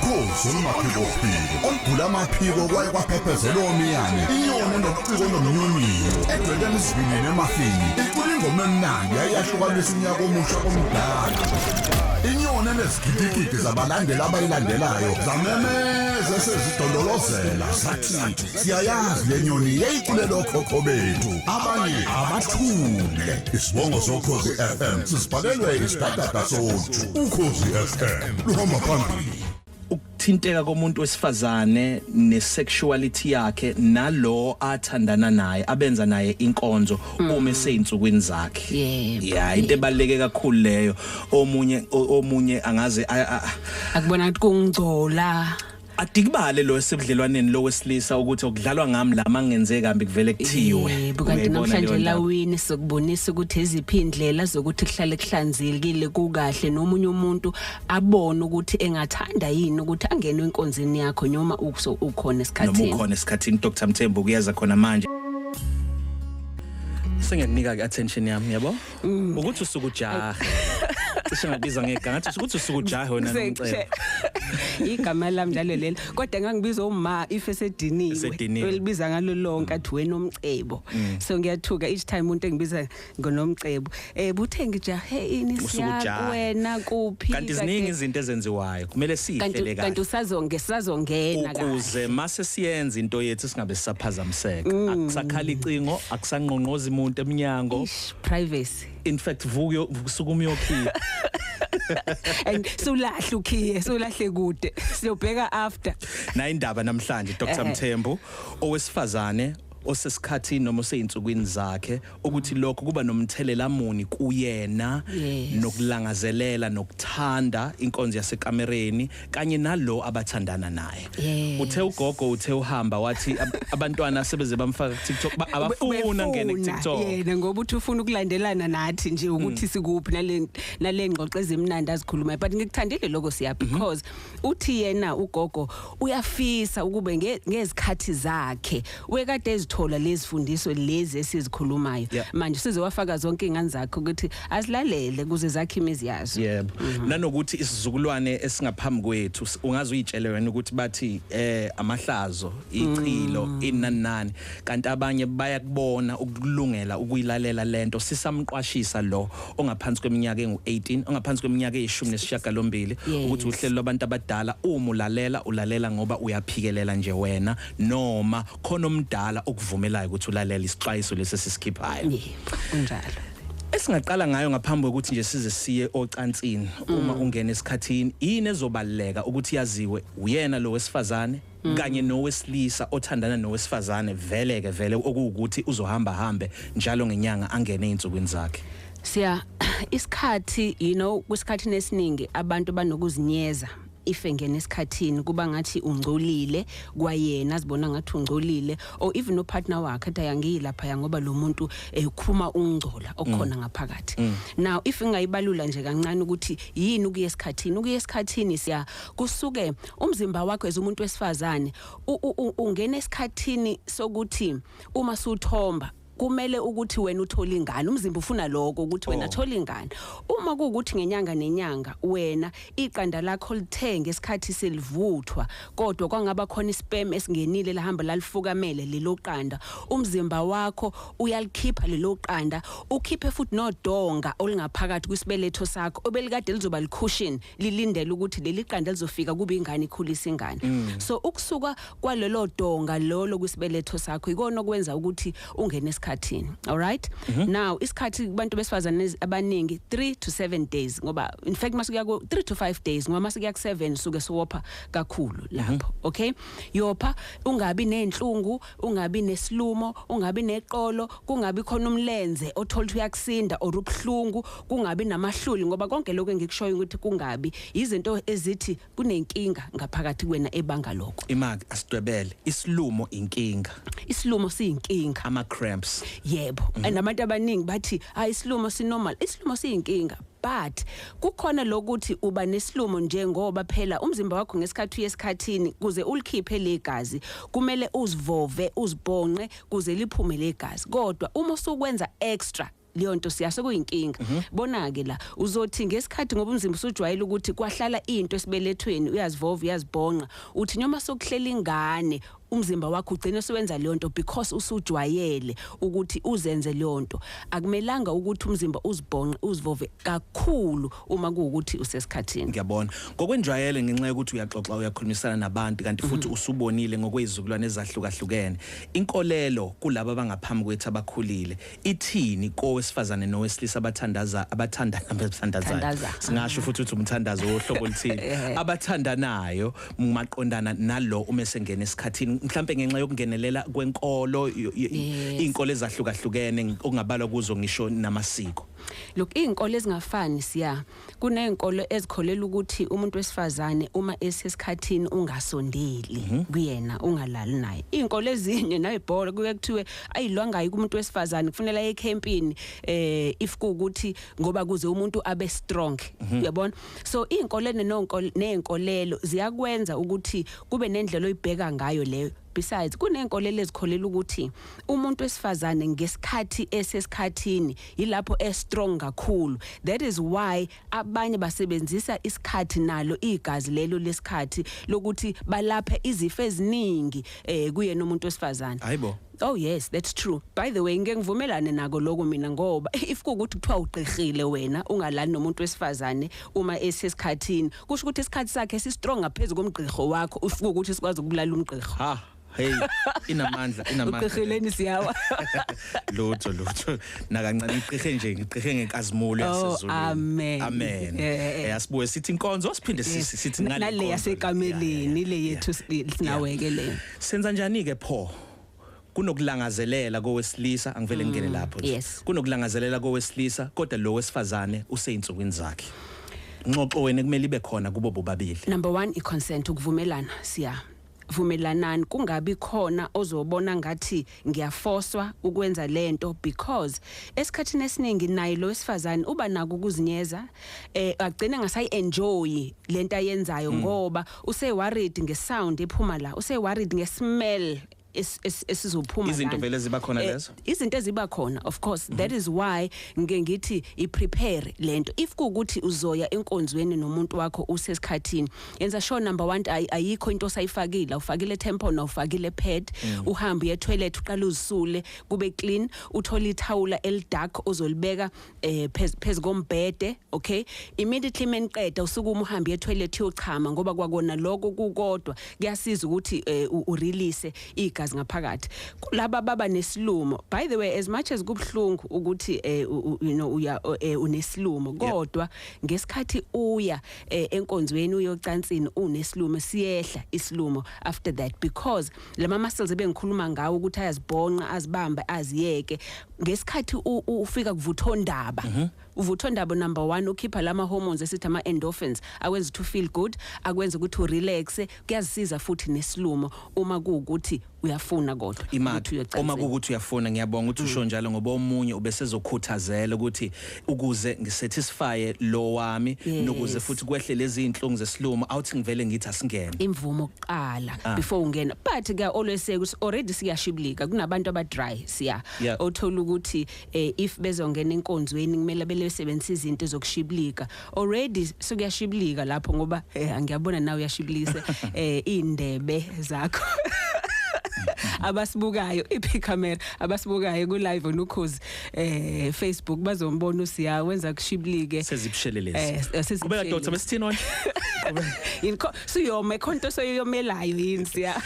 ukhozi olumaphiko olugula amaphiko kwaye kwaphephezela omiyane inyoni nobuciko nomnyunyu edweleni isivinini emafini icula ingoma emnandi yayahlukanisa unyaka omusha omdala inyoni enezigidigidi zabalandeli abayilandelayo zamemeza sezidondolozela zathi siyayazi le nyoni yayiculela okhokho bethu abanye abathule isibongo sokhozi FM sisibhalelwe isidadada sothu ukhozi FM luhamba phambili ukuthinteka komuntu wesifazane nesexuality yakhe nalo athandana naye abenza naye inkonzo uma eseyinsukwini zakhe yeah into ebaleke kakhulu leyo omunye angaze akubona ukuthi kungcola adikubale lo esebudlelwaneni lo wesilisa ukuthi okudlalwa ngami la mangenze kambi kuvele kuthiwe bukanti namhlanje lawini sokubonisa ukuthi eziphi indlela zokuthi kuhlale kuhlanzekile kukahle nomunye umuntu abone ukuthi engathanda yini ukuthi angene enkonzweni yakho noma ukhona esikhathini noma ukhona esikhathini Dkt Mthembu kuyaza khona manje sengiyakunika ke attention yami yabo ukuthi usukujaha singabiza ngegama ngathi ukuthi usukujaha wena Nomcebo igama lami njalo lelo kodwa ngangibiza uma if esediniwe elibiza ngalo lonke athi wena Nomcebo so ngiyathuka each time umuntu engibiza ngoNomcebo buthe ngijahe ini siya wena kuphi kanti ziningi izinto ezenziwayo kumele sihlele kanti usazongena ukuze mase siyenza into yethu singabe sisaphazamiseka akusakhala icingo akusanqonqoza umuntu eminyango privacy in fact vukusuka umyokhiya and sulahle kude siyobheka after na indaba namhlanje Dkt Mthembu owesifazane osesikhathini noma oseyinsukwini zakhe ukuthi lokho kuba nomthelela muni kuyena nokulangazelela nokuthanda inkonzo yasekamereni kanye nalo abathandana naye uthe ugogo uthe uhamba wathi abantwana sebeze bamfaka kuTikTok abafuna ngene kuTikTok yena ngoba uthi ufuna ukulandelana nathi nje ukuthi sikuphi nale ngxoxo ezimnandi azikhuluma but ngikuthandile lokho siya because uthi yena ugogo uyafisa ukube ngezikhathi zakhe wekade thola lezifundiso lezi esizikhulumayo manje sizowafaka zonke ingane zakhe ukuthi asilalele kuze zakhe imizi yazo yebo nanokuthi isizukulwane esingaphambi kwethu ungaze uyitshele wena ukuthi bathi amahlazo ichilo inanani kanti abanye bayakubona ukulungela ukuyilalela lento sisamqwashisa lo ongaphansi kweminyaka engu18 ongaphansi kweminyaka e18 ukuthi uhlelo labantu abadala uma ulalela ngoba uyaphikelela nje wena noma khona omdala vumelayo ukuthi ulalela isixwayiso lesesikhiphayo kunjalo esingaqala ngayo ngaphambi kokuthi nje size siye ocansini uma ungena esikhathini yini ezobaleka ukuthi yaziwe uyena lo wesifazane kanye nowesilisa othandana nowesifazane vele okuwukuthi uzohamba hambe njalo ngenyanga angene einsukwini zakhe siya isikhathi kwisikhathini esiningi abantu banokuzinyeza ifengene esikhathini kuba ngathi ungcolile kwayena azibona ngathi ungcolile or even no partner wakhe athi ayangilapha ngoba lo muntu ekhuma ungcola okukhona ngaphakathi now if ingayibalula nje kancane ukuthi yini ukuya esikhathini siya kusuke umzimba wakho ezumuntu wesifazane ungena esikhathini sokuthi uma suthomba kumele ukuthi wena uthola ingane umzimba ufuna lokho ukuthi wena thola ingane uma kuukuthi ngenyanga nenyanga wena iqanda lakho lithenga esikhathi selivuthwa kodwa kwangaba khona isperm esingenile lahamba lalifukamele lelo qanda umzimba wakho uyalikhipha lelo qanda ukhiphe futhi nodonga olingaphakathi kwisibeletho sakho obelikade lizoba licushion lilindele ukuthi leli qanda lizofika kube ingane ikhulisa ingane so ukusuka kwalelo donga lolo kwisibeletho sakho ikona okwenza ukuthi ungene esikhathini all right now isikhathi kubantu besifazane abaningi 3 to 7 days ngoba in fact masukuya ku 3 to 5 days ngoba masukuya ku 7 suke sowopha kakhulu lapho okay yopha ungabi nenhlungu ungabi nesilumo ungabi neqolo kungabi khona umlenze othola uyakusinda or ubhlungu kungabi namahluli ngoba konke lokho engikushoyo ukuthi kungabi izinto ezithi kunenkinga ngaphakathi kwena ebanga lokho imaki asidwebele isilumo inkinga isilumo siyinkinga ama cramps yebo and abantu abaningi bathi hayi isilumo sinormal isilumo siyinkinga but kukhona lokuthi uba nesilumo njengoba phela umzimba wakho ngesikhathi yesikhathini kuze ulikhiphe legazi kumele uzivove uzibhonqe kuze liphume legazi kodwa uma usukwenza extra leyo nto siyasokuyinkinga bona ke la uzothi ngesikhathi ngoba umzimba usujwayele ukuthi kwahlala into esibelethweni uyazivova uyazibhonqa uthi noma sokuhlela ingane umzimba wakho ugcina sewenza leyo nto because usujwayele ukuthi uzenze leyo nto akumelanga ukuthi umzimba uzibhonqe uzivove kakhulu uma kuukuthi usesikhathini. Ngiyabona ngokwenjwayele ngenxa yokuthi uyaxoxa uyakhulumisana nabantu kanti futhi usubonile ngokwezizukulwane ezahlukahlukene inkolelo kulabo abangaphambi kwethu abakhulile ithini kowesifazane nowesilisa abathandazayo singasho futhi ukuthi umthandazo wohlobo oluthile abathandanayo maqondana nalo uma sengena esikhathini mhlambe ngenxa yokungenelela kwenkolo izinkolo ezahlukahlukene okungabalwa kuzo ngisho namasiko. Look izinkolo ezingafani siya kunezinkolo ezikholela ukuthi umuntu wesifazane uma esesikhathini ungasondeli kuyena ungalali naye. Izinkolo ezinye nayibhola kuye kuthiwe ayilwangayo kumuntu wesifazane kufanele aye campini if kuukuthi ngoba kuze umuntu abe strong uyabona so izinkolo nezinkolelo ziyakwenza ukuthi kube nendlela oyibheka ngayo leyo. Besides kunenkolelo ezikholela ukuthi umuntu wesifazane ngesikhathi esesikhathini yilapho strong kakhulu. That is why abanye basebenzisa isikhathi nalo igazi lelo lesikhathi lokuthi balapha izifo eziningi kuyena umuntu wesifazane. Hayibo. Oh yes, that's true. By the way, ngeke ngivumelane nako lokho mina ngoba if kuukuthi kuthiwa ugqirhile wena ungalali nomuntu wesifazane uma esesikhathini kusho ukuthi isikhathi sakhe si-strong ngaphezulu komgqirho wakho ufike ukuthi sikwazi ukulala umgqirho. Hey inamandla ugqirheleni siyawa lutho nakancane igqirhe ngenkazimulo yasezulu. Amen. Yasibuye sithi inkonzo siphinde sithi ngale yasekameleni le yethu sinaweke le. Senza njani ke pho kunokulangazelela kowesilisa angivele ngene lapho nje kunokulangazelela kowesilisa kodwa lo wesifazane useyinsukwini zakhe ngxoxo wena kumele ibe khona kubo bobabili. Number 1 i-consent ukuvumelana siya vumelanani kungabi khona ozobona ngathi ngiyafoswa ukwenza lento because esikhathini esiningi naye lo wesifazane uba nako ukuzinyeza agcina ngasayi enjoy lento ayenzayo ngoba use worried ngesound ephuma la use worried ngesmell esizophuma izinto vele ziba khona lezo izinto eziba khona of course that is why ngithi iprepare lento if kuukuthi uzoya enkonzweni nomuntu wakho usesikhathini yenza sure number 1 ayikho into osayifakile ufakile tampon ufakile pad uhamba ye toilet uqala uzisule kube clean uthola ithawula eldark ozolibeka phezulu kombhede okay immediately meniqeda usukuma uhamba ye toilet yochama ngoba kwakona lokho kukodwa kuyasiza ukuthi urelease igazi ngaphakathi laba baba nesilumo. By the way as much as kubhlungu ukuthi uya unesilumo kodwa ngesikhathi uya enkonzweni uyocansini unesilumo siyehla isilumo after that because lama muscles ebengikhuluma ngawo ukuthi ayazibhonqa azibambe aziyeke ngesikhathi ufika kuvuthondaba uvuthondaba number 1 ukhipha lama hormones esithi ama endorphins akwenza to feel good akwenza ukuthi urelax kuyazisiza futhi nesilumo uma kuukuthi uyafuna kodwa uma kuukuthi uyafuna ngiyabonga ukuthi usho njalo ngoba omunye ubesezokhuthazela ukuthi ukuze ngisatisfy lo wami nokuze futhi kwehle lezi inhlungu zesilumo awuthi ngivele ngithi asingene imvumo oqala before ungena but ke always say ukuthi already siyashiblika kunabantu abadry siya othola ukuthi if bezongena enkonzweni kumele belesebenzisa izinto zokushiblika already sokuyashiblika lapho ngoba ngiyabona nawe uyashiblise indebe zakho abasibukayo ipicamera abasibukayo ku live on ukhozi Facebook bazombona uSiya wenza kushiblike sezibushelelezi kubeka Dkt Mthembu inko siyome khonto soyomelayo yini Siya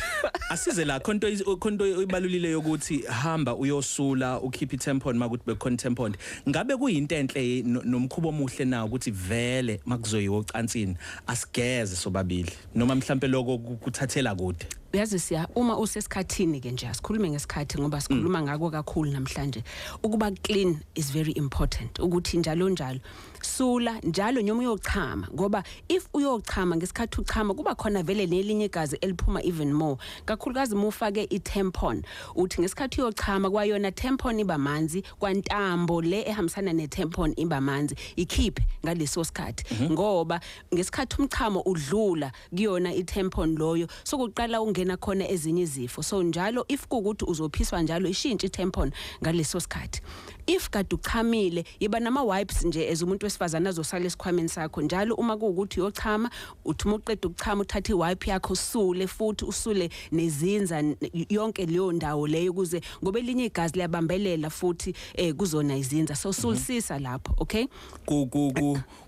asize la khonto ibalulile yokuthi hamba uyosula ukhipha itampon makuthi bekhona tampon ngabe kuyinto enhle nomkhubo omuhle nawo ukuthi vele makuzoyiwa ocansini asigeze sobabili noma mhlambe lokho kuthathela kude. Uyazi Siya uma usesikhathini ke nje asikhulume ngesikhathi ngoba sikhuluma ngako kakhulu namhlanje ukuba clean is very important ukuthi njalo sula njalo noma uyochama ngoba if uyochama ngesikhathi uchama kuba khona vele nelinye igazi eliphuma even more kakhulukazi mufake itampon uthi ngesikhathi uyochama kwayona tampon iba manzi kwantambo le ehambisana netampon iba manzi ikhiphe ngaleso sikhathi ngoba ngesikhathi umchamo udlula kuyona itampon loyo sokuqala kuzongena khona ezinye izifo. So njalo if kuukuthi uzophiswa njalo ishintshe itampon ngaleso sikhathi. If kade uchamile yiba nama wipes nje as umuntu wesifazana azosala esikhwameni sakho njalo uma kuukuthi uyochama uthi uqeda ukuchama uthatha iwipe yakho usule futhi usule nezinza yonke leyo ndawo leyo kuze ngoba elinye igazi liyabambelela futhi kuzona izinza so sulisisa lapho okay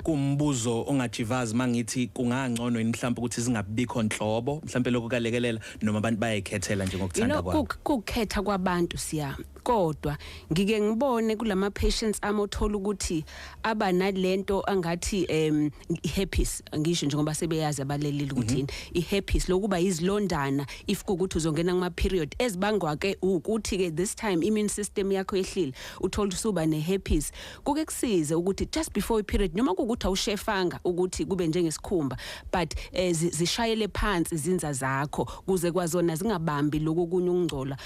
kumbuzo ongajivazi mangithi kungangcono yini mhlawumbe ukuthi zingabikho nhlobo mhlawumbe lokho kalekelela noma abantu bayayikhethela nje ngokuthanda kwabo kukhetha kwabantu siya kodwa ngike ngibone kulama patients amothola ukuthi aba nalento angathi herpes ngisho njengoba sebeyazi abalelile ukuthi iherpes lokuba izilondana if kuukuthi uzongena kuma period ezibangwa ke ukuthi ke this time immune system yakho ehlile uthola usuba neherpes kuke kusize ukuthi just before i period noma kuukuthi awushefanga ukuthi kube njengesikhumba but zishayele phansi izinza zakho kuze kwazona zingabambi lokunye ukungcola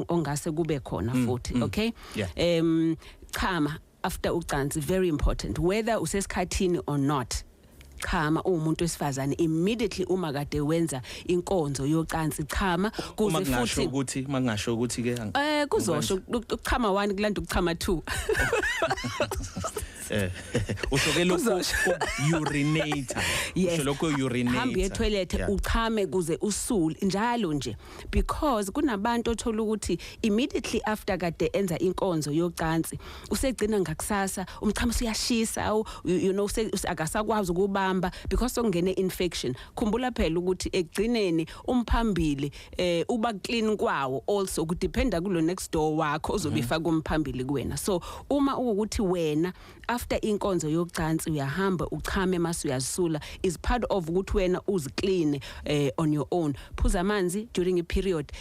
ongase kube khona futhi okay chama after ucansi very important whether usesikhathini or not chama umuntu wesifazane immediately uma kade wenza inkonzo yocansi chama kuze futhi ukuthi mangasho ukuthi ke kuzosho uchama 1 kulanda ukuchama 2 ushoke lokho urinator usho lokho urinator hamba etoilet uchame kuze usule njalo nje because kunabantu othola ukuthi immediately after kade enza inkonzo yocansi usegcina ngakusasa umchamo uyashisa you know akasakwazi ukubamba because sokungene infection khumbula phela ukuthi egcineni umphambili uba clean kwawo also kudependa kulo next door wakho ozobifaka umphambili kuwena so uma ukuthi wena after inkonzo yocansi uyahamba uchame mase uyazisula is part of ukuthi wena uziclean on your own phuza amanzi during a period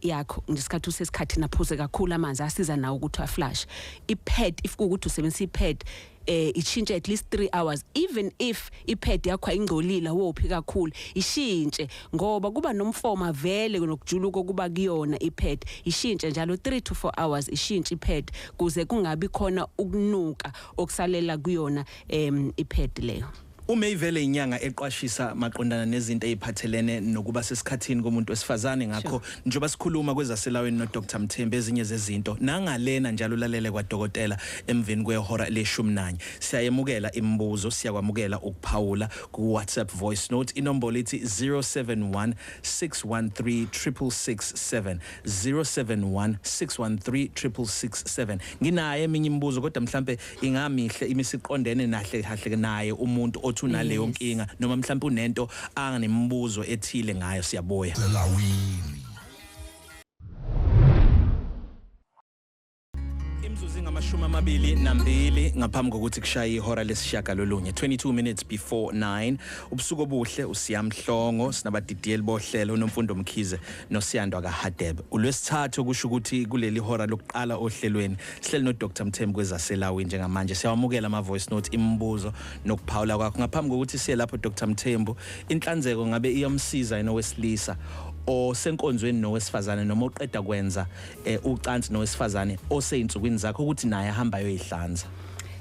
yakho ngesikhathi usesikhathini aphuze kakhulu amanzi asiza nawo ukuthi aflush ipad if ukuthi usebenzisa ipad ishintshe at least 3 hours even if ipad yakho ayingcolile wophi kakhulu ishintshe ngoba kuba nomfoma vele nokujuluko kuba kuyona ipad ishintshe njalo 3 to 4 hours ishintshe ipad kuze kungabi khona ukunuka okusalela kuyona ipad leyo Umeyivele inyanga eqwashisa maqondana nezinto eziphathelene nokuba sesikhathini komuntu wesifazane ngakho njoba sikhuluma kwezaselawini noDkt Mthembu ezinye zezinto nangalena njalo lalele kwaDkt emveni kwehora le-11 siyayemukela imibuzo siyakwamukela ukuphawula ku WhatsApp voice note inombolo lithi 0716136667 0716136667 nginaye eminye imibuzo kodwa mhlambe ingamihle imisiqondene nahle hahle naye umuntu unaleyo nkinga noma mhlawumbe unento anganemibuzo ethile ngayo siyaboya imzuzu ngama-22 ngaphambi kokuthi kushaye ihora lesishagalolunye 22 minutes before 9 ubusuku obuhle uSiya Mhlongo sinabadidiyeli bohlelo uNomfundo Mkhize noSiyandwa kaHadebe ulwesithathu kusho ukuthi kuleli hora lokuqala ohlelweni sihleli noDkt Mthembu kwezaselawini njengamanje siyawamukela ama voice note imibuzo nokuphawula kwakho ngaphambi kokuthi siye lapho Dkt Mthembu inhlanzeko ngabe iyomsiza yena owesilisa osenkonzweni nowesifazane noma uqeda kwenza ucansi nowesifazane oseyinsukwini zakho ukuthi naye ahamba yoyihlanza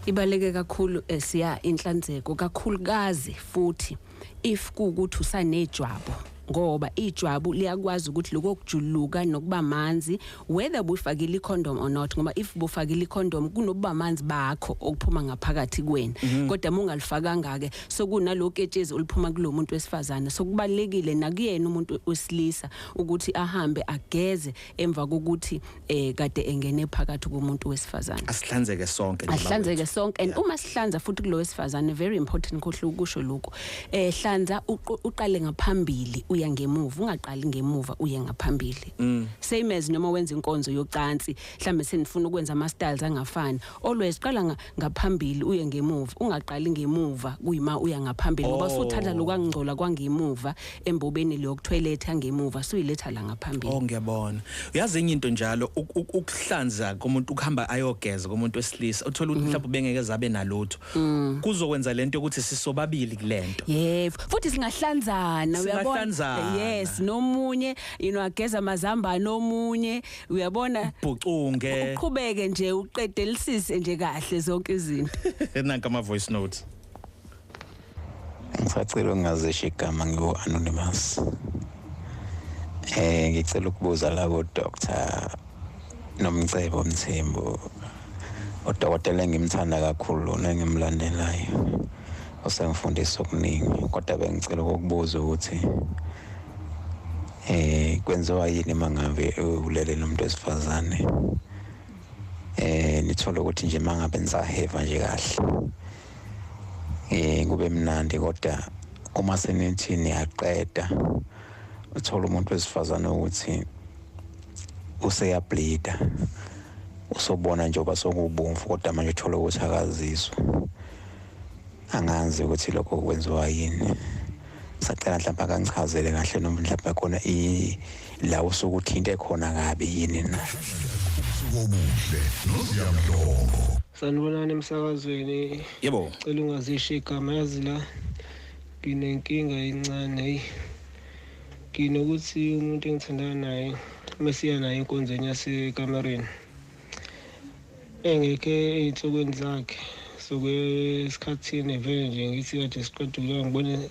ibaleke kakhulu siya inhlanzeko kakhulukazi futhi if kuukuthi usanejwabu ngoba ijwabu liyakwazi ukuthi lokujuluka nokuba manzi whether bufakile icondom or not ngoba if bufakile icondom kunokuba manzi bakho okuphuma ngaphakathi kweni kodwa mungalifakanga ke sokunaloko etshezi uliphuma kulo muntu wesifazane sokubalekile nakuyena umuntu wesilisa ukuthi ahambe ageze emva kokuthi kade engene phakathi komuntu wesifazane asihlanzeke sonke and uma sihlanza futhi kulo wesifazane very important khohle ukusho lokho hlanza uqale ngaphambili uya ngemuva ungaqali ngemuva uye ngaphambili same as noma wenza inkonzo yocansi mhlambe senifuna ukwenza ama styles angafani always qala ngaphambili uye ngemuva ungaqali ngemuva kuyima uya ngaphambili ngoba usuthatha lokangcola kwangemuva embobeni leyo toilet yangemuva suyiletha la ngaphambili ngiyabona uyazi enye into njalo ukuhlanza komuntu ukuhamba ayogeza komuntu wesilisa uthola ukuthi mhlawumbe bengeke zabe nalutho kuzokwenza lento ukuthi sisobabili kulento futhi singahlanzana uyabona yes nomunye ageza amazamba nomunye uyabona bucunge uqhubeke nje uqedelisise nje kahle zonke izinto nanka ama voice notes ngisacela ungazisho igama ngiwo anonymous Ngicela ukubuza la kuDkt Nomcebo Mthembu. Udokotela engimthanda kakhulu nengimlandelayo. Usengifundisa okuningi kodwa bengicela ukubuza ukuthi kwenziwa yini mangabe ulele nomuntu wesifazane? Nithola ukuthi nje mangabe nisaheva nje kahle. Kube mnandi kodwa uma senithi niyaqeda uthola umuntu wesifazane ukuthi useyableeda. Usobona nje oba sokubomvu kodwa manje uthola ukuthi akazizwa. Angazi ukuthi lokho kwenziwa yini. Sacela mhlawumbe akangichazele kahle noma mhlawumbe khona la usukuthinte khona kabi yini na. Sokubuhle noSiya Mhlongo. Sanibonani emsakazweni. Yebo. Cela ungazisho igama yazi la. Nginenkinga encane. Nginokuthi umuntu engithandana naye masiya naye enkonzweni yasekamereni. Engeke ey'nsukwini zakhe esikhathini vele nje ngithi kade siqedule ngibone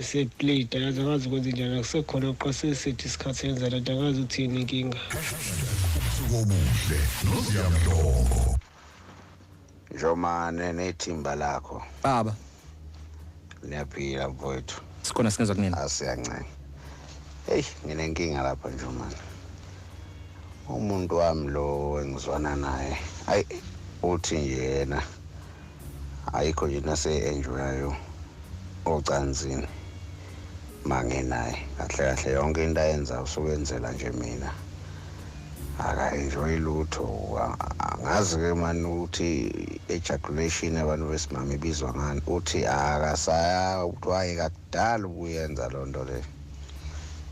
seplate yazi angazi ukuthi njani akusekhona uqasesithi isikhathi yenza lento angazi uthini inkinga. Sokubuhle noSiya Mhlongo. Njomane nethimba lakho. Baba. Niyaphila mfowethu. Sikhona singezwa kunini. Asiyancane. Hey, nginenkinga lapha Njomane. Umuntu wami lo engizwana naye. Hayi uthi nje yena ayikho nje nase-enjoyayo ocansini mangenaye kahle kahle yonke into ayenza usukwenzela nje mina aka-enjoyi lutho. Angazi-ke mani ukuthi ejaculation abantu besimame ibizwa ngani uthi akasaya uthi wayeka kudala ukuyenza loo nto leyo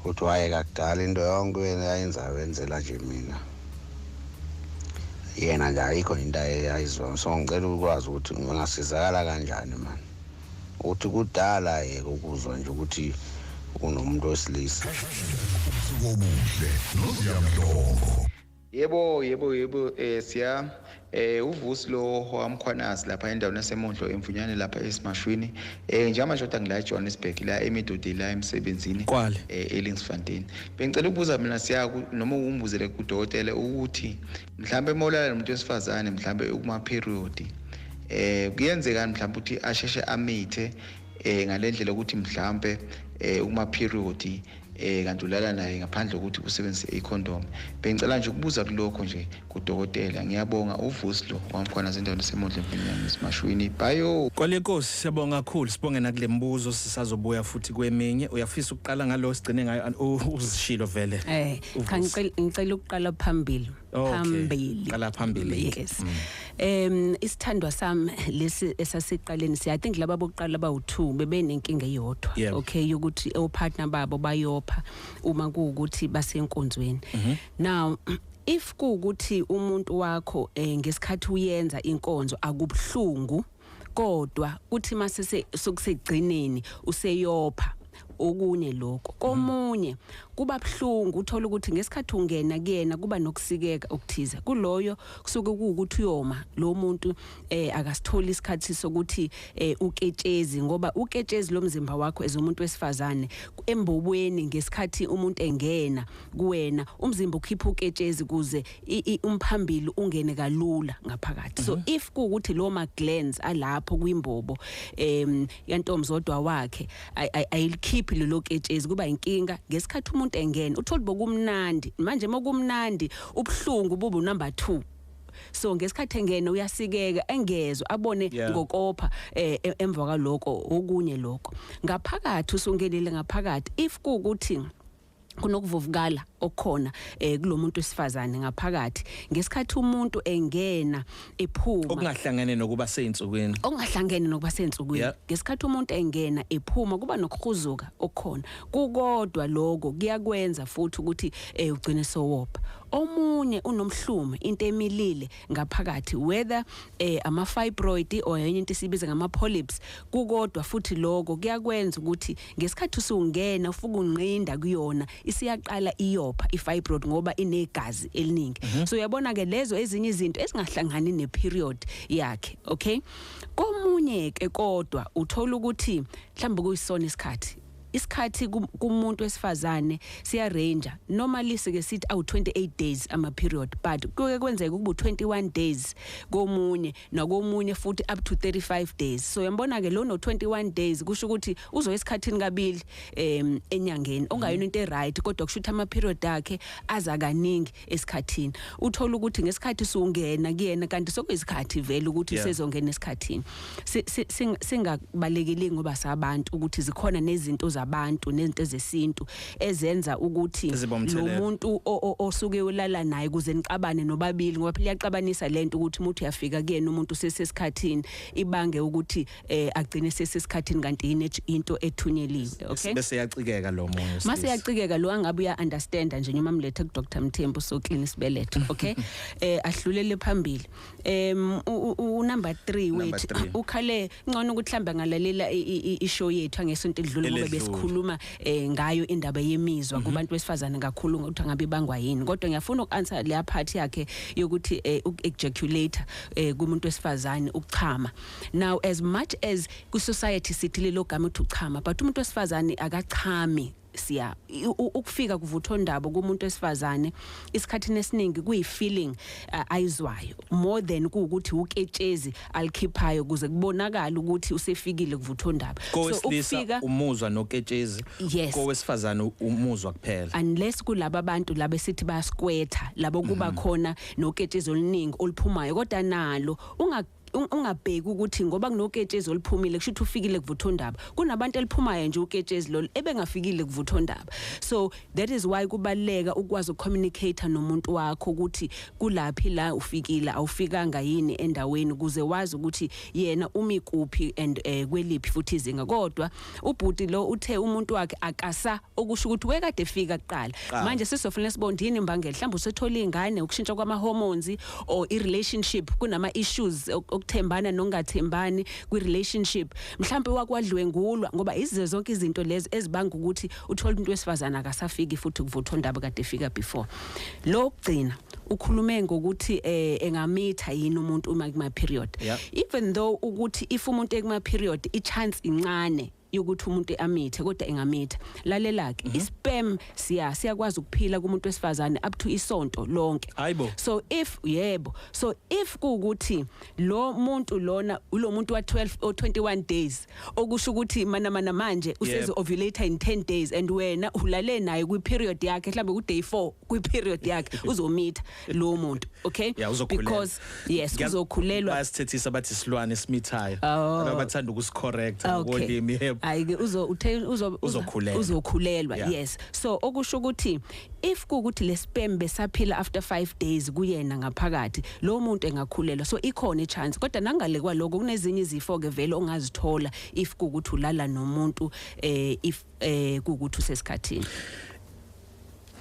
uthi wayeka kudala into yonke ayenzayo wenzela nje mina yena nje ayikho into ayizwa. So ngicela ukwazi ukuthi ngingasizakala kanjani mani uthi kudala yeke ukuzwa nje ukuthi unomuntu wesilisa. Sokubuhle noSiya Mhlongo. Yebo siya uvusi lo wamkhwanazi lapha endaweni yaseMondlo emfunyane lapha esimashwini njengoba nje ngila eJohannesburg la emidodi la emsebenzini Kwale eLinksfontein. Bengicela ukubuza mina siya noma umbuzele kuDokotela ukuthi mhlambe emolala nomuntu wesifazane mhlambe ukuma period kuyenzeka mhlambe ukuthi asheshe amithe ngalendlela ukuthi mhlambe ukuma period kandulala naye ngaphandle kokuthi usebenzise icondom. Bengicela nje ukubuza kulokho nje kuDokotela. Ngiyabonga uvusi lo wamkhona endaweni yaseMondlo emfunyane esimashwini. Bayo Kwale Nkosi siyabonga kakhulu sibonge nakule mbuzo sisazobuya futhi kweminye. Uyafisa ukuqala ngalo sigcine ngayo uzishilo vele. Cha ngicela ukuqala phambili. Qala phambili. Yes. Isithandwa sami lesi esasiqaleni siya think laba bokuqala bawu2 bebenenkinga eyodwa. Okay ukuthi opartner babo bayopha uma kuukuthi basenkonzweni. Now if kuukuthi umuntu wakho ngesikhathi uyenza inkonzo akubhlungu kodwa uthi mase sokusegcineni useyopha okunye lokho komunye kuba bhlungu uthola ukuthi ngesikhathi ungena kuyena kuba nokusikeka okuthiza kuloyo kusuke ukuthi uyoma lo muntu akasithola isikhathi sokuthi uketshezi ngoba uketshezi lomzimba wakho ezomuntu wesifazane embobweni ngesikhathi umuntu engena kuwena umzimba ukhipha uketshezi kuze umphambili ungene kalula ngaphakathi. So if kuukuthi lo ma glands alapho kwimbobo yantombi zodwa wakhe ayilikhiphi lo ketshezi kuba inkinga ngesikhathi umuntu engena uthola bokumnandi manje mokumnandi ubhlungu bubu number 2. So ngesikhathi engena uyasikeka engezwe abone ngokopha emva kwaloko okunye lokho ngaphakathi usungenile ngaphakathi if kuukuthi kunokuvuvukala okhona kulomuntu wesifazane ngaphakathi ngesikhathi umuntu engena ephuma okungahlangene nokuba seyinsukwini ngesikhathi umuntu engena ephuma kuba nokukhuzuka okhona kukodwa lokho kuyakwenza futhi ukuthi ugcine sowopha. Omunye unomhlume into emilile ngaphakathi whether ama fibroid or enye into sibiza ngama polyps kukodwa futhi lokho kuyakwenza ukuthi ngesikhathi usungena ufuka unqinda kuyona isiyaqala iyopha ifibroid ngoba inegazi eliningi. So uyabona ke lezo ezinye izinto esingahlangani neperiod yakhe. Okay komunye ke kodwa uthola ukuthi mhlawumbe kuyisona isikhathi isikhathi kumuntu wesifazane siya range normally sike sithi awu 28 days ama period but kuke kwenzeka kuba 21 days komunye nakomunye futhi up to 35 days so yambona ke lo no 21 days kusho ukuthi uzoyesikhathini kabili enyangeni ongayona into eright kodwa kusho ukuthi ama period akhe aza kaningi esikhathini uthola ukuthi ngesikhathi sungena kuyena kanti sokuyisikhathi vele ukuthi sezongena esikhathini singabalekeli ngoba sabantu ukuthi zikhona nezinto zabantu nezinto ezesintu ezenza ukuthi lo muntu osuke ulala naye kuze niqabane nobabili ngoba phela yaqabanisa lento ukuthi umuntu uyafika kuyena umuntu sesesikhathini ibange ukuthi agcine sesesikhathini kanti into ethunyeliwe okay bese yacikeka lo moyo mase yacikeka lo angabe uya understand nje nyoma mlethe ku Dkt Mthembu so clean isibeletho okay ahlulele phambili number 3 wethu ukhale ngcono ukuthi hlambe ngalalela ishow yethu angesonto edlule ngoba besikhuluma ngayo indaba yemizwa kubantu besifazane kakhulu ukuthi angabe bangwa yini kodwa ngiyafuna ukuanswer le part yakhe yokuthi ejaculate kumuntu wesifazane ukuchama now as much as ku society sithi lelo gama uthi uchama but umuntu wesifazane akachami siya ukufika kuvuthondaba kumuntu wesifazane isikhathini esiningi kuyifeeling ayizwayo more than ukuthi uketshezi alikhiphayo kuze kubonakala ukuthi usefikile kuvuthondaba so ukufika umuzwa noketshezi kowesifazane umuzwa kuphela unless kulabo abantu laba esithi bayaskwetha labo kuba khona noketshezi oluningi oluphumayo kodwa nalo ungabheki ukuthi ngoba kunoketshezi oliphumile kusho ukuthi ufikile kuvuthondaba kunabantu eliphumayo nje uketshezi lo ebengafikile kuvuthondaba so that is why kubaleka ukwazi ukucommunicate nomuntu wakho ukuthi kulaphi la ufikile awufikanga yini endaweni kuze wazi ukuthi yena umi kuphi and kweliphi futhi izinga kodwa ubhuti lo uthe umuntu wakhe akasa okusho ukuthi wekade efika kuqala manje sisofuna sibonde yini imbangela mhlawumbe usethola ingane ukushintsha kwama hormones or i relationship kunama issues ukuthembana nongathembani kwi relationship mhlawumbe wakwadliwe ngulwa ngoba izizo zonke izinto lezi ezibanga ukuthi uthola umuntu wesifazana akasafiki futhi kuvuthondaba kade efika before lo kugcina ukhulume ngokuthi engamitha yini umuntu uma kuma period even though ukuthi if umuntu ekuma period I chance incane yokuthi umuntu amithe kodwa engamitha lalelake isperm siyakwazi ukuphila kumuntu wesifazane up to isonto lonke so if kuukuthi lo muntu lona ulo muntu wa 12 or 21 days okusho ukuthi mana manje useze ovulate in 10 days and wena ulale naye kwi period yakhe mhlambe ku day 4 kwi period yakhe uzomitha lo muntu okay because uzokhulelwa basithethisa bathi silwane simithayo abathanda ukusicorrect ngokolimi ayike uzokhulelwa yes so okusho ukuthi if kuukuthi le sperm besaphila after 5 days kuyena ngaphakathi lo muntu engakhulelwa so ikhona ichance kodwa nangale kwaloko kunezinye izifo ke vele ongazithola if kuukuthi ulala nomuntu if kuukuthi usesikhathini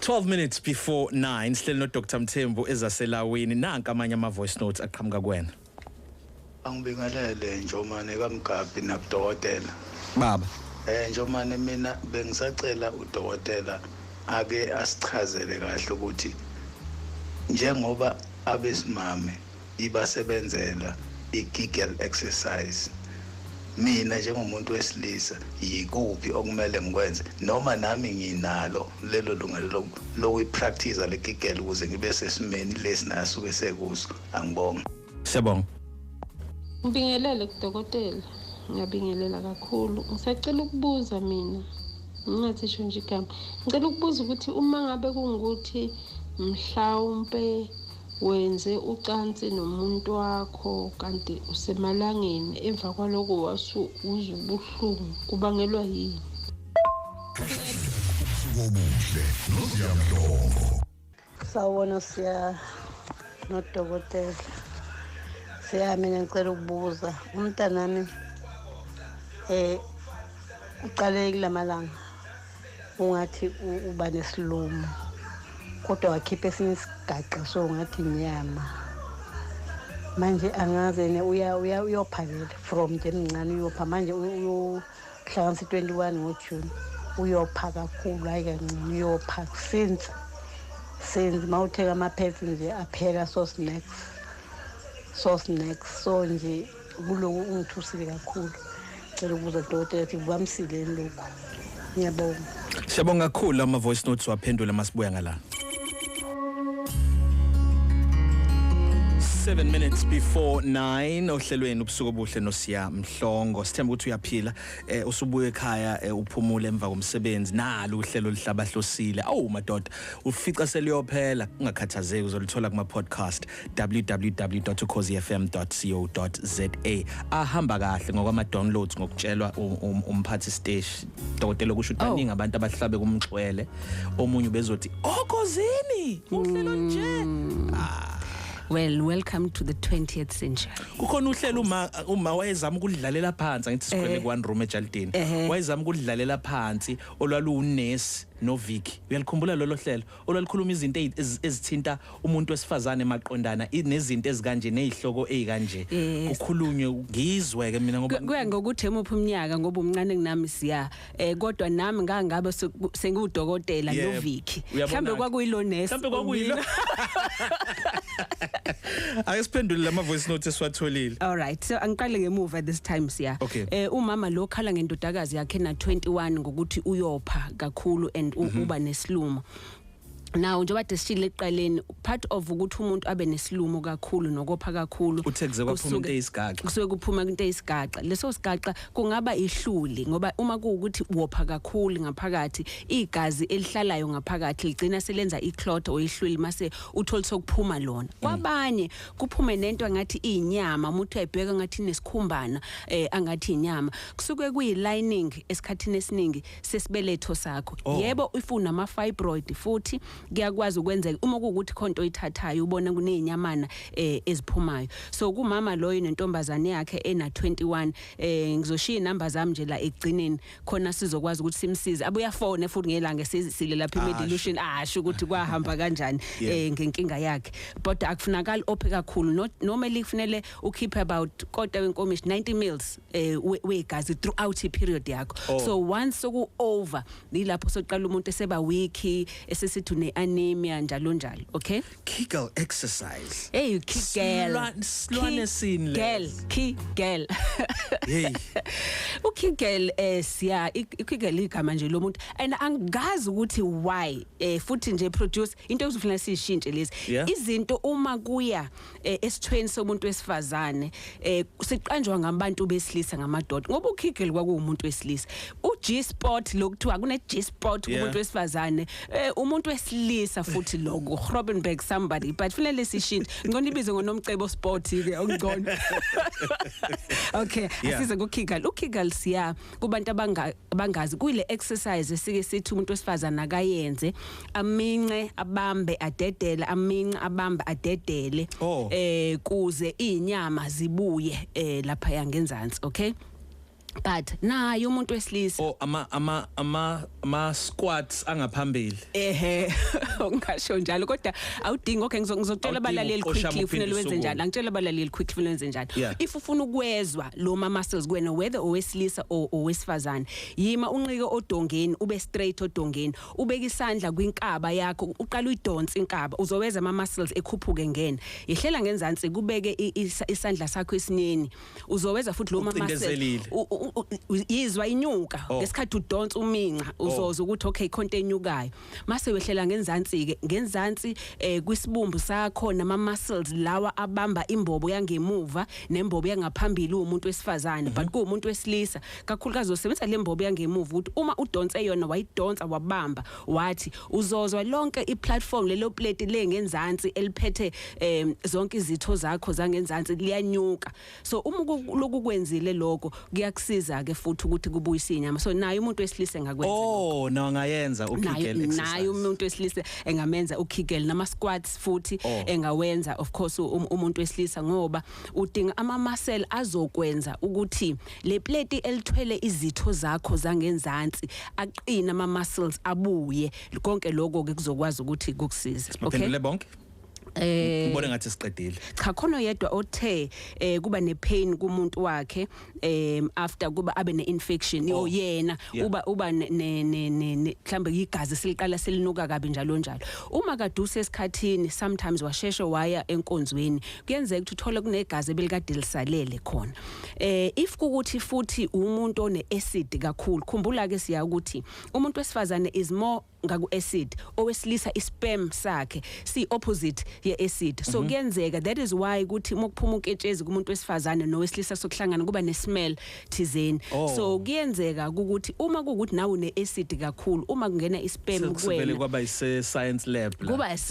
12 minutes before 9 sihleli no Dkt Mthembu Ezaselawini nanka amanye ama voice notes aqhamuka kuwena angibingelele njomane kaMgabi nakudokotela baba njomane mina bengisacela udokotela ake asichazele kahle ukuthi njengoba abesimame ibasebenzela i-Kegel exercise mina njengomuntu wesilisa yikuphi okumele ngikwenze noma nami nginalo lelo lungelo lokuyipractice le Kegel ukuze ngibe sesimeni lesinaso sekuso angibonga siyabonga ngibingelele kudokotela ngiyabingelela kakhulu ngisacela ukubuza mina ngingathisho nje igama ngicela ukubuza ukuthi uma ngabe kungukuthi mhlawumbe wenze ucansi nomuntu wakho kanti usemalangeni emva kwaloko uzwa ubuhlungu kubangelwa yini Ngobuhle noSiya Mhlongo sawubona Usiya noDkt Siya mina ngicela ukubuza umntanami uqale kulamalanga ungathi uba nesilumo kodwa wakhipha esinye isigaqa so ngathi inyama manje angaze uyophakela from nje emncane uyopha manje uyohlanganisa 21 ngoJune uyopha kakhulu hayi kancane uyopha since mawutheka ama-pads nje aphela so snacks so nje kuloku ungithusile kakhulu cela ukubuza dokotela ukuthi kubamsile lokho Ngiyabonga. Siyabonga kakhulu ama voice notes waphendula masibuya ngala. 7 minutes before 9 ohlelweni ubusuku obuhle noSiya Mhlongo. Sithemba ukuthi uyaphila, usubuye ekhaya uphumule emva komsebenzi nalo uhlelo lihlabahlosile. Awu madoda, ufica seliyophela, ungakhathazeki uzolithola kuma podcast www.ukhozifm.co.za. Ahamba kahle ngokwama downloads ngokutshelwa umphathi stage Dkt lokusho baningi abantu abahlabe kumxwele, omunye bezothi okhozini uhlelo nje. Well, welcome to the 20th century. Kukhona uhlelo uma wayezama ukudlalela phansi ngithi sikhwele ku one room eJaldini. Wayezama ukudlalela phansi olwalu unesi noVicky. Uyalikhumbula lolo hlelo olwalikhuluma izinto ezithinta umuntu wesifazane emaqondana nezinto ezikanje nezihloko ezikanje. Kukhulunywe ngizwe ke mina ngoba kuya ngokuthi emuphi umnyaka ngoba umncane kunami Siya kodwa nami ngangabe sengudokotela noVicky. Mhlambe kwakuyilo nesi. Mhlambe kwakuyilo. Ayisiphendule lama voice notes esiwatholile. All right, so angiqale ngemuva this time Siya. Umama lo khala ngendodakazi yakhe na 21 ngokuthi uyopha kakhulu and uba nesilumo. Now njengoba desishile eqaleni part of ukuthi umuntu abe nesilumo kakhulu nokopha kakhulu uthekze kwaphuma into eyisigaxa kusuke kuphuma into eyisigaxa leso sigaxa kungaba ihluli ngoba uma kuukuthi wopha kakhulu ngaphakathi igazi elihlalayo ngaphakathi ligcina selenza iclot or ihluli mase uthola sokuphuma lona kwabanye kuphume nento ngathi inyama umuntu ayibheka ngathi nesikhumbana angathi inyama kusuke kuyilining esikhathini esiningi sesibeletho sakho yebo ifuna ama fibroid futhi kuyakwazi ukwenzeka uma kuukuthi khonto oyithathayo ubona kunezinyamana eziphumayo so kumama loyo nentombazane yakhe ena 21 ngizoshiya inamba zami nje la egcineni khona sizokwazi ukuthi simsize abuya phone futhi ngelanga sesile lapha iMedilution asho ukuthi kwahamba kanjani ngenkinga yakhe but akufunakala ophe kakhulu normally kufanele ukeep about kota wenkomishi 90 mils wegazi throughout iperiod yakho so once soku over nilapho soqala umuntu eseba weak esesithi anemia njalo njalo okay Kegel exercise hey Kegel slwane sinle girl Kegel hey uKegel Siya iKegel igama nje lo muntu and angazi ukuthi why futhi nje produce into ekuzofanele sishintshe lezi izinto uma kuya esithweni somuntu wesifazane siqanjwa ngabantu besilisa ngamadoda ngoba uKegel kwakuumuntu wesilisa uG sport lokuthiwa kune G sport kumuntu wesifazane umuntu wesilisa futhi logo Robinberg somebody but fanele sishintshe ngcono ibize ngoNomcebo sport ke ongcono okay asize kuKegel uKegel Siya kubantu abangazi kuyile exercise esike sithi umuntu wesifazana akayenze amince abambe adedele amince abambe adedele kuze inyama zibuye lapha yangenzansi okay but nayo umuntu wesilisa ama squats angaphambili ngisho njalo kodwa awudingi okay ngizocela abalaleli quickly ufanele wenze njalo angitshela abalaleli quickly ufanele wenze njalo if ufuna ukwezwa lo muscles kuwena whether owesilisa or owesifazane yima unqike odongeni ube straight odongeni ubeka isandla kwinkaba yakho uqala uyidonsa inkaba uzoweza ama muscles ekhuphuke ngene yehlela ngenzansi kubeke isandla sakho esineni uzoweza futhi lo muscles yizwa inyuka ngesikhathi udonsa uminqa uzoza ukuthi okay khonto enyukayo mase wehlela ngenzansi ke ngenzansi kwisibumbu sakho nama muscles lawa abamba imbobo yangemuva nembobo yangaphambili umuntu wesifazane but kuumuntu wesilisa kakhulukazi usebenza lembobo yangemuva ukuthi uma udonse yona wayidonsa wabamba wathi uzozwa lonke iplatform lelo plate lengenzansi eliphethe zonke izitho zakho zangenzansi liyanyuka so uma lokukwenzile lokho kuyakusiza ke futhi ukuthi kubuyisa inyama so nayo umuntu wesilisa engakwenza nawo ngayenza uKegel exercise nayo umuntu wesilisa engamenza uKegel nama squats futhi engawenza of course umuntu wesilisa ngoba udinga ama muscle azokwenza ukuthi le plate elithwele izitho zakho zangenzansi aqina ama muscles abuye konke lokho ke kuzokwazi ukuthi kukusize okay bonke Ngibona ngathi siqedile. Cha khona yedwa othe kuba ne pain kumuntu wakhe after kuba abe ne infection yena uba ne mhlambe igazi seliqala selinuka kabi njalo njalo. Uma kade usesikhathini sometimes washeshe waya enkonzweni kuyenzeka ukuthi uthole kunegazi ebelikade lisalele khona. If kukuthi futhi umuntu one acid kakhulu khumbula ke siya ukuthi umuntu wesifazane is more ngaku acid owesilisa isperm sakhe si opposite ye acid so kuyenzeka that is why ukuthi mokuphuma uketshezi kumuntu wesifazane nowesilisa sokuhlangana kuba ne smell thizeni so kuyenzeka ukuthi uma kuukuthi nawe une acid kakhulu uma kungena isperm kuwena kwaba ise science lab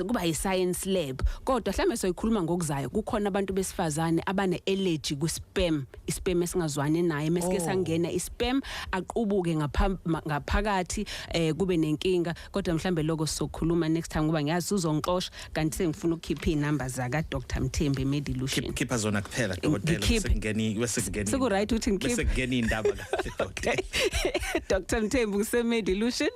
kuba yi science lab kodwa mhlambe soyikhuluma ngokuzayo kukhona abantu besifazane abane allergy ku sperm isperm esingazwani naye mesike sangena isperm aqubuke ngaphakathi kube nenkinga kodwa mhlambe lokho sokukhuluma next time ngoba ngiyazi uzongixoxa kanti sengifuna ukukhipha inamba zaka Dkt Mthembu Medilution khipha zona kuphela dokotela sekungeni Seku right uthi ngikhipha sekungeni indaba kahle Dkt Mthembu se Medilution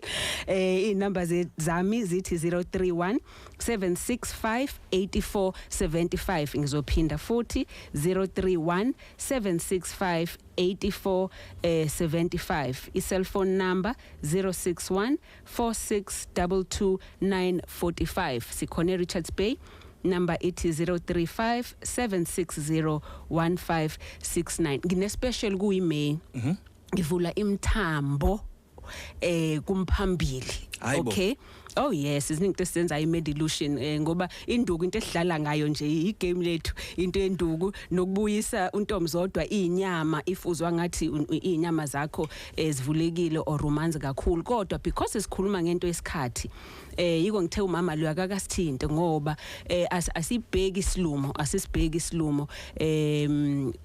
inamba zami zithi 031 765 8475 ngizophinda futhi 031 765 8475 i-cellphone number 061 4622 sikhona Richards Bay number ithi 035 760 1569 ngine special kuyi-May ngivula imthambo kumphambili okay oh yes izinto esizenza i-Medilution ngoba induku into esidlala ngayo nje igame lethu into enduku nokubuyisa untomzodwa inyama ifuzwa ngathi inyama zakho ezivulekile or romanzi kakhulu kodwa because sikhuluma ngento yesikhathi yiko ngithe umama lo akakasithinte ngoba asibheki isilumo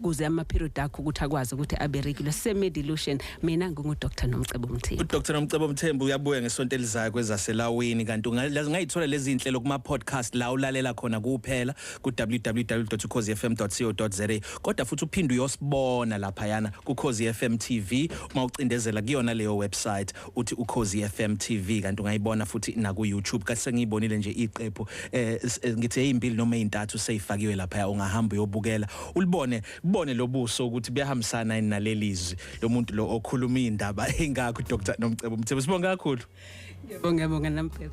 kuze ama period akho ukuthi akwazi ukuthi abe regular se-Medilution mina ngingu-Dkt Nomcebo Mthembu. uDkt Nomcebo Mthembu uyabuya ngesonto elizayo kwezaselawini kanti ungayithola lezi inhlelo kuma podcast la ulalela khona kuphela ku www.ukhozifm.co.za kodwa futhi uphinde uyosibona lapha yana ku Ukhozi FM TV uma ucindezela kuyona leyo website uthi Ukhozi FM TV kanti ungayibona futhi na ku YouTube kasi sengiyibonile nje iqephu ngithi ezimbili noma ezintathu seyifakiwe lapha ungahamba uyobukela ulibone lobuso ukuthi buyahambisana nalelizwi lo muntu lo okhuluma indaba engakho uDkt Nomcebo Mthembu sibonga kakhulu. Ngiyabonga nampela.